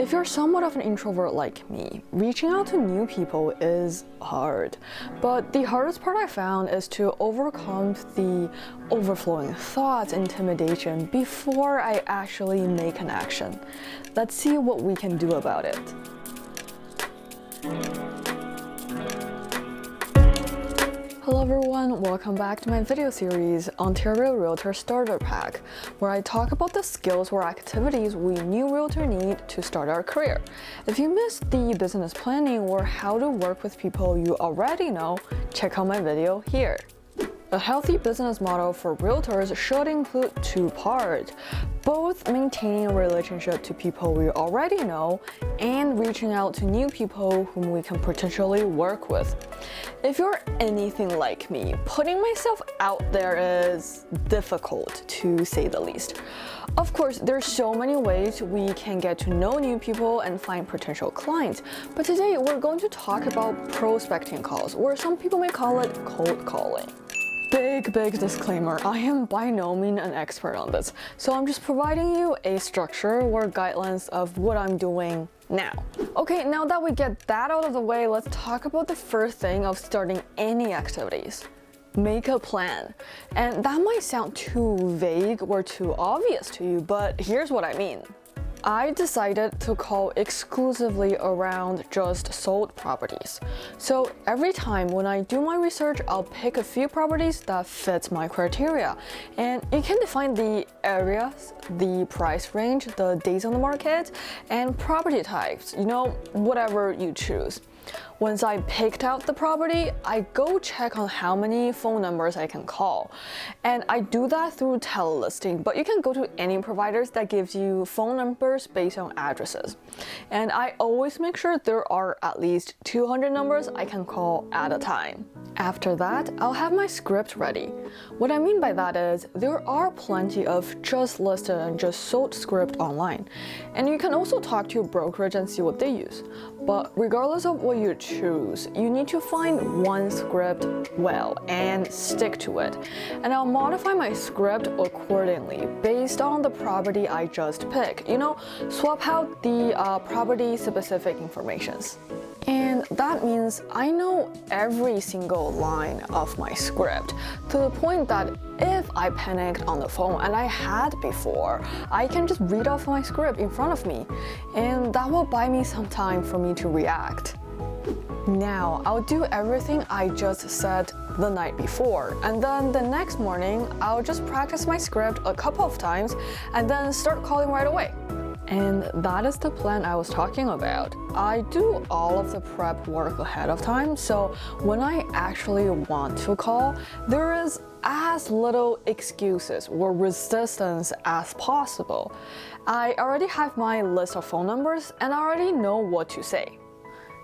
If you're somewhat of an introvert like me, reaching out to new people is hard. But the hardest part I found is to overcome the overflowing thoughts, intimidation before I actually make an action. Let's see what we can do about it. Hello everyone, welcome back to my video series, Ontario Realtor Starter Pack, where I talk about the skills or activities we new realtor need to start our career. If you missed the business planning or how to work with people you already know, check out my video here. A healthy business model for realtors should include two parts, both maintaining a relationship to people we already know and reaching out to new people whom we can potentially work with. If you're anything like me, putting myself out there is difficult to say the least. Of course, there's so many ways we can get to know new people and find potential clients, but today we're going to talk about prospecting calls, or some people may call it cold calling. Big disclaimer, I am by no means an expert on this, so I'm just providing you a structure or guidelines of what I'm doing now. Okay, now that we get that out of the way, let's talk about the first thing of starting any activities. Make a plan. And that might sound too vague or too obvious to you, but here's what I mean. I decided to call exclusively around just sold properties. So every time when I do my research, I'll pick a few properties that fits my criteria. And you can define the areas, the price range, the days on the market, and property types, whatever you choose. Once I picked out the property, I go check on how many phone numbers I can call. And I do that through telelisting, but you can go to any providers that gives you phone numbers based on addresses. And I always make sure there are at least 200 numbers I can call at a time. After that, I'll have my script ready. What I mean by that is there are plenty of just listed and just sold script online. And you can also talk to your brokerage and see what they use. But regardless of what you choose, you need to find one script well and stick to it. And I'll modify my script accordingly based on the property I just picked. Swap out the property specific informations. And that means I know every single line of my script to the point that if I panicked on the phone, and I had before, I can just read off my script in front of me, and that will buy me some time for me to react. Now, I'll do everything I just said the night before, and then the next morning, I'll just practice my script a couple of times and then start calling right away. And that is the plan I was talking about. I do all of the prep work ahead of time, so when I actually want to call, there is as little excuses or resistance as possible. I already have my list of phone numbers and I already know what to say.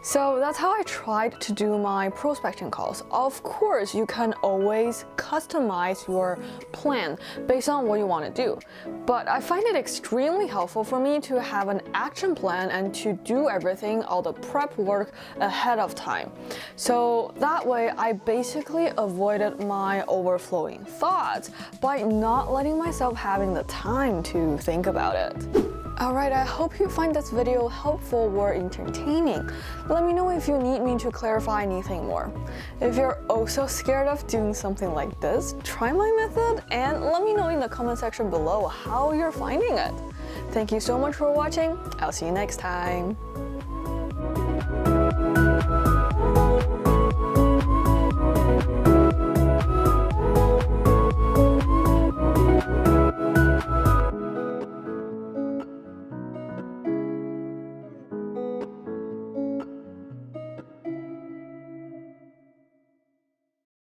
So that's how I tried to do my prospecting calls. Of course, you can always customize your plan based on what you want to do. But I find it extremely helpful for me to have an action plan and to do everything, all the prep work ahead of time. So that way, I basically avoided my overflowing thoughts by not letting myself having the time to think about it. Alright, I hope you find this video helpful or entertaining. Let me know if you need me to clarify anything more. If you're also scared of doing something like this, try my method and let me know in the comment section below how you're finding it. Thank you so much for watching. I'll see you next time.